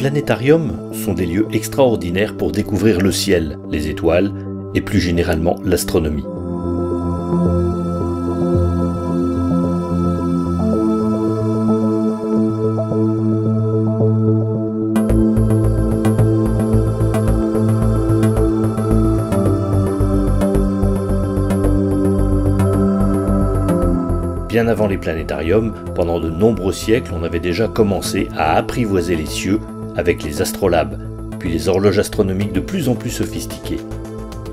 planétariums sont des lieux extraordinaires pour découvrir le ciel, les étoiles et plus généralement l'astronomie. Bien avant les planétariums, pendant de nombreux siècles, on avait déjà commencé à apprivoiser les cieux avec les astrolabes, puis les horloges astronomiques de plus en plus sophistiquées.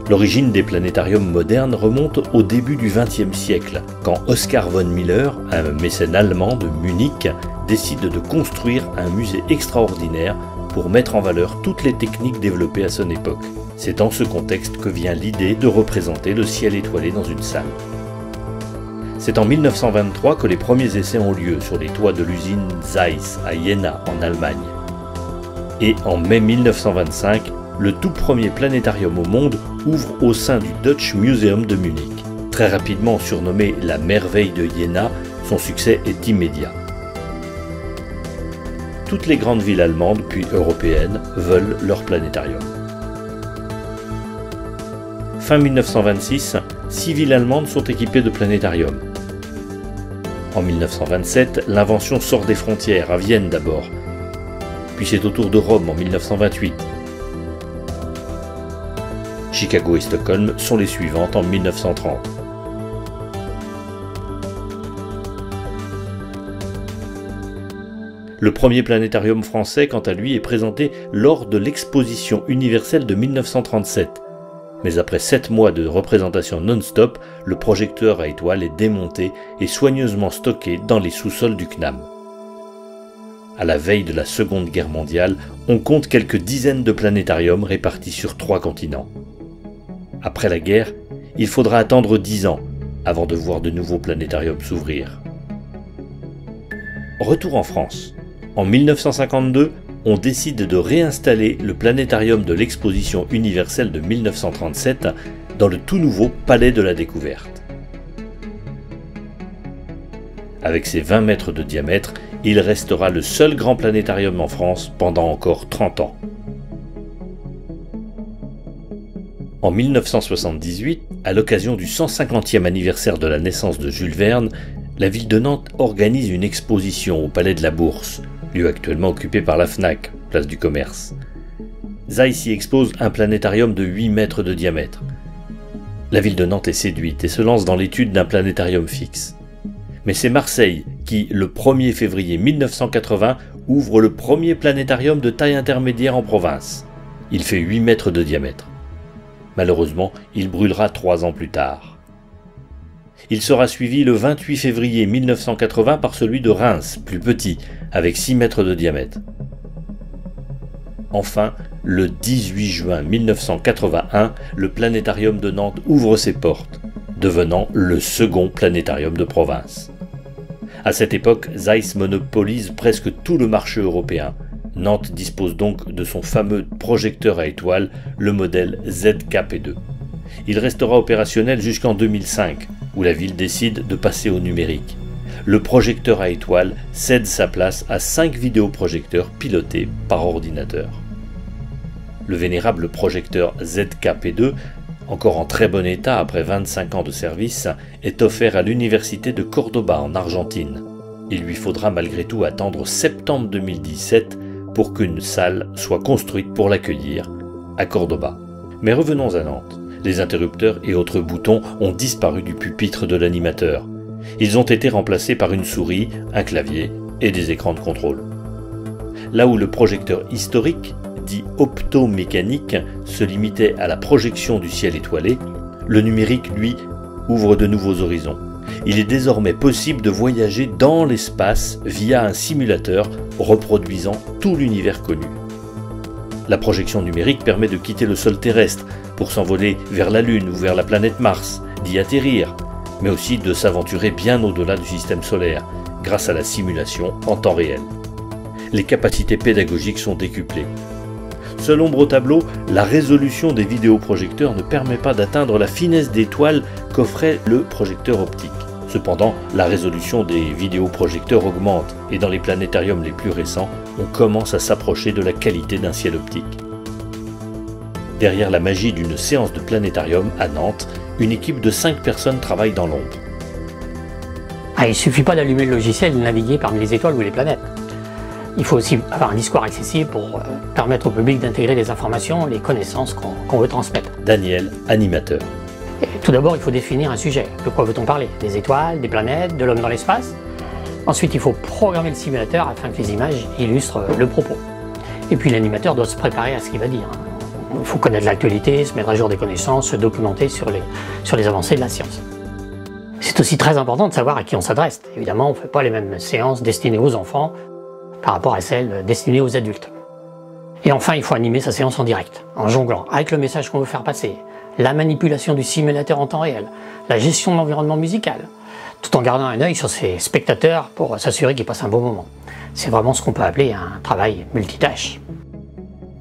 L'origine des planétariums modernes remonte au début du XXe siècle, quand Oskar von Miller, un mécène allemand de Munich, décide de construire un musée extraordinaire pour mettre en valeur toutes les techniques développées à son époque. C'est dans ce contexte que vient l'idée de représenter le ciel étoilé dans une salle. C'est en 1923 que les premiers essais ont lieu sur les toits de l'usine Zeiss à Jena en Allemagne. Et en mai 1925, le tout premier planétarium au monde ouvre au sein du Deutsches Museum de Munich. Très rapidement surnommé la merveille de Jena, son succès est immédiat. Toutes les grandes villes allemandes puis européennes veulent leur planétarium. Fin 1926, 6 villes allemandes sont équipées de planétariums. En 1927, l'invention sort des frontières, à Vienne d'abord, puis c'est au tour de Rome en 1928. Chicago et Stockholm sont les suivantes en 1930. Le premier planétarium français, quant à lui, est présenté lors de l'exposition universelle de 1937. Mais après 7 mois de représentation non-stop, le projecteur à étoiles est démonté et soigneusement stocké dans les sous-sols du CNAM. À la veille de la Seconde Guerre mondiale, on compte quelques dizaines de planétariums répartis sur 3 continents. Après la guerre, il faudra attendre 10 ans avant de voir de nouveaux planétariums s'ouvrir. Retour en France. En 1952, on décide de réinstaller le planétarium de l'exposition universelle de 1937 dans le tout nouveau Palais de la Découverte. Avec ses 20 mètres de diamètre, il restera le seul grand planétarium en France pendant encore 30 ans. En 1978, à l'occasion du 150e anniversaire de la naissance de Jules Verne, la ville de Nantes organise une exposition au Palais de la Bourse, lieu actuellement occupé par la Fnac, place du commerce. Zeiss y expose un planétarium de 8 mètres de diamètre. La ville de Nantes est séduite et se lance dans l'étude d'un planétarium fixe. Mais c'est Marseille qui, le 1er février 1980, ouvre le premier planétarium de taille intermédiaire en province. Il fait 8 mètres de diamètre. Malheureusement, il brûlera 3 ans plus tard. Il sera suivi le 28 février 1980 par celui de Reims, plus petit, avec 6 mètres de diamètre. Enfin, le 18 juin 1981, le planétarium de Nantes ouvre ses portes, devenant le second planétarium de province. À cette époque, Zeiss monopolise presque tout le marché européen. Nantes dispose donc de son fameux projecteur à étoiles, le modèle ZKP2. Il restera opérationnel jusqu'en 2005, où la ville décide de passer au numérique. Le projecteur à étoiles cède sa place à 5 vidéoprojecteurs pilotés par ordinateur. Le vénérable projecteur ZKP2, encore en très bon état après 25 ans de service, est offert à l'université de Cordoba en Argentine. Il lui faudra malgré tout attendre septembre 2017 pour qu'une salle soit construite pour l'accueillir à Cordoba. Mais revenons à Nantes. Les interrupteurs et autres boutons ont disparu du pupitre de l'animateur. Ils ont été remplacés par une souris, un clavier et des écrans de contrôle. Là où le projecteur historique, dit optomécanique, se limitait à la projection du ciel étoilé, le numérique, lui, ouvre de nouveaux horizons. Il est désormais possible de voyager dans l'espace via un simulateur reproduisant tout l'univers connu. La projection numérique permet de quitter le sol terrestre pour s'envoler vers la Lune ou vers la planète Mars, d'y atterrir, mais aussi de s'aventurer bien au-delà du système solaire, grâce à la simulation en temps réel. Les capacités pédagogiques sont décuplées. Seule ombre au tableau, la résolution des vidéoprojecteurs ne permet pas d'atteindre la finesse d'étoile qu'offrait le projecteur optique. Cependant, la résolution des vidéoprojecteurs augmente et dans les planétariums les plus récents, on commence à s'approcher de la qualité d'un ciel optique. Derrière la magie d'une séance de planétarium à Nantes, une équipe de 5 personnes travaille dans l'ombre. Il ne suffit pas d'allumer le logiciel et de naviguer parmi les étoiles ou les planètes. Il faut aussi avoir un discours accessible pour permettre au public d'intégrer les informations, les connaissances qu'on veut transmettre. Daniel, animateur. Et tout d'abord, il faut définir un sujet. De quoi veut-on parler? Des étoiles, des planètes, de l'homme dans l'espace? Ensuite, il faut programmer le simulateur afin que les images illustrent le propos. Et puis l'animateur doit se préparer à ce qu'il va dire. Il faut connaître l'actualité, se mettre à jour des connaissances, se documenter sur les avancées de la science. C'est aussi très important de savoir à qui on s'adresse. Évidemment, on ne fait pas les mêmes séances destinées aux enfants par rapport à celles destinées aux adultes. Et enfin, il faut animer sa séance en direct, en jonglant avec le message qu'on veut faire passer, la manipulation du simulateur en temps réel, la gestion de l'environnement musical, tout en gardant un œil sur ses spectateurs pour s'assurer qu'ils passent un bon moment. C'est vraiment ce qu'on peut appeler un travail multitâche.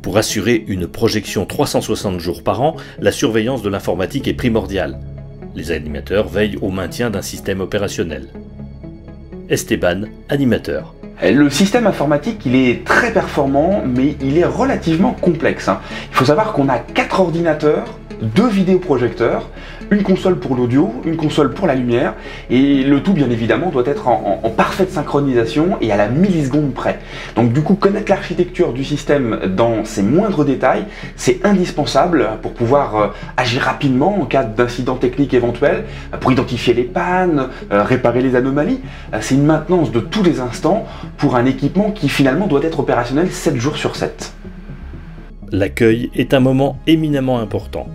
Pour assurer une projection 360 jours par an, la surveillance de l'informatique est primordiale. Les animateurs veillent au maintien d'un système opérationnel. Esteban, animateur. Le système informatique, il est très performant, mais il est relativement complexe. Il faut savoir qu'on a 4 ordinateurs, 2 vidéoprojecteurs, une console pour l'audio, une console pour la lumière, et le tout bien évidemment doit être en parfaite synchronisation et à la milliseconde près. Donc du coup, connaître l'architecture du système dans ses moindres détails, c'est indispensable pour pouvoir agir rapidement en cas d'incident technique éventuel, pour identifier les pannes, réparer les anomalies. C'est une maintenance de tous les instants pour un équipement qui finalement doit être opérationnel 7 jours sur 7. L'accueil est un moment éminemment important.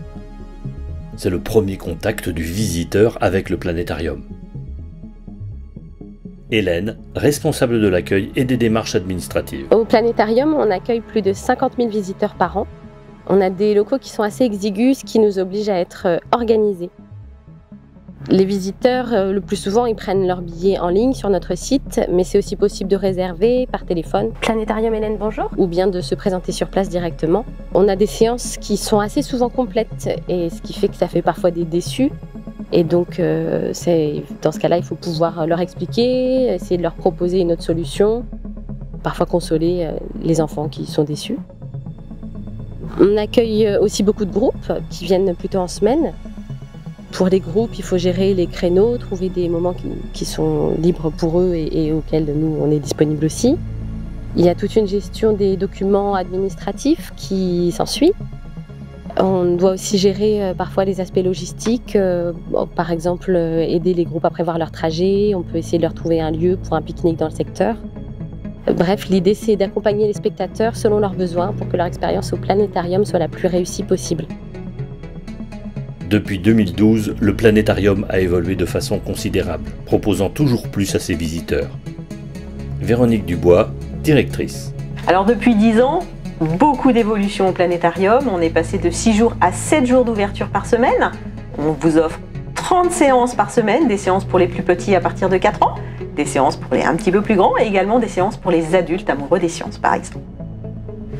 C'est le premier contact du visiteur avec le planétarium. Hélène, responsable de l'accueil et des démarches administratives. Au planétarium, on accueille plus de 50 000 visiteurs par an. On a des locaux qui sont assez exigus, ce qui nous oblige à être organisés. Les visiteurs, le plus souvent, ils prennent leur billet en ligne sur notre site, mais c'est aussi possible de réserver par téléphone. Planétarium Hélène, bonjour. Ou bien de se présenter sur place directement. On a des séances qui sont assez souvent complètes, et ce qui fait que ça fait parfois des déçus. Et donc, dans ce cas-là, il faut pouvoir leur expliquer, essayer de leur proposer une autre solution, parfois consoler les enfants qui sont déçus. On accueille aussi beaucoup de groupes qui viennent plutôt en semaine. Pour les groupes, il faut gérer les créneaux, trouver des moments qui sont libres pour eux et auxquels nous, on est disponible aussi. Il y a toute une gestion des documents administratifs qui s'ensuit. On doit aussi gérer parfois les aspects logistiques, par exemple aider les groupes à prévoir leur trajet, on peut essayer de leur trouver un lieu pour un pique-nique dans le secteur. Bref, l'idée c'est d'accompagner les spectateurs selon leurs besoins pour que leur expérience au planétarium soit la plus réussie possible. Depuis 2012, le planétarium a évolué de façon considérable, proposant toujours plus à ses visiteurs. Véronique Dubois, directrice. Alors depuis 10 ans, beaucoup d'évolutions au planétarium. On est passé de 6 jours à 7 jours d'ouverture par semaine. On vous offre 30 séances par semaine, des séances pour les plus petits à partir de 4 ans, des séances pour les un petit peu plus grands et également des séances pour les adultes amoureux des sciences par exemple.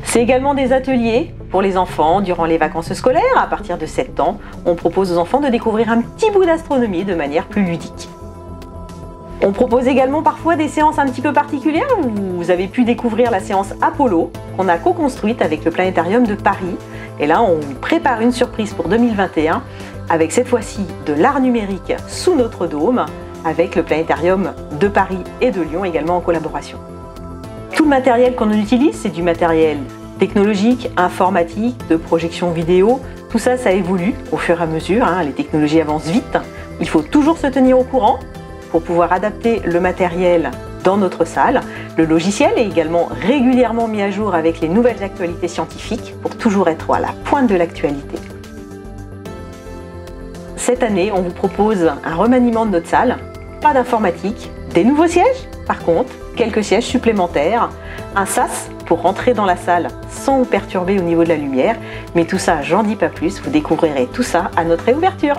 C'est également des ateliers pour les enfants durant les vacances scolaires. À partir de 7 ans, on propose aux enfants de découvrir un petit bout d'astronomie de manière plus ludique. On propose également parfois des séances un petit peu particulières. Vous avez pu découvrir la séance Apollo qu'on a co-construite avec le Planétarium de Paris. Et là, on prépare une surprise pour 2021 avec cette fois-ci de l'art numérique sous notre dôme avec le Planétarium de Paris et de Lyon également en collaboration. Tout le matériel qu'on utilise, c'est du matériel technologique, informatique, de projection vidéo. Tout ça, ça évolue au fur et à mesure. Les technologies avancent vite. Il faut toujours se tenir au courant pour pouvoir adapter le matériel dans notre salle. Le logiciel est également régulièrement mis à jour avec les nouvelles actualités scientifiques pour toujours être à la pointe de l'actualité. Cette année, on vous propose un remaniement de notre salle. Pas d'informatique, des nouveaux sièges par contre, quelques sièges supplémentaires, un sas pour rentrer dans la salle sans vous perturber au niveau de la lumière. Mais tout ça, j'en dis pas plus, vous découvrirez tout ça à notre réouverture.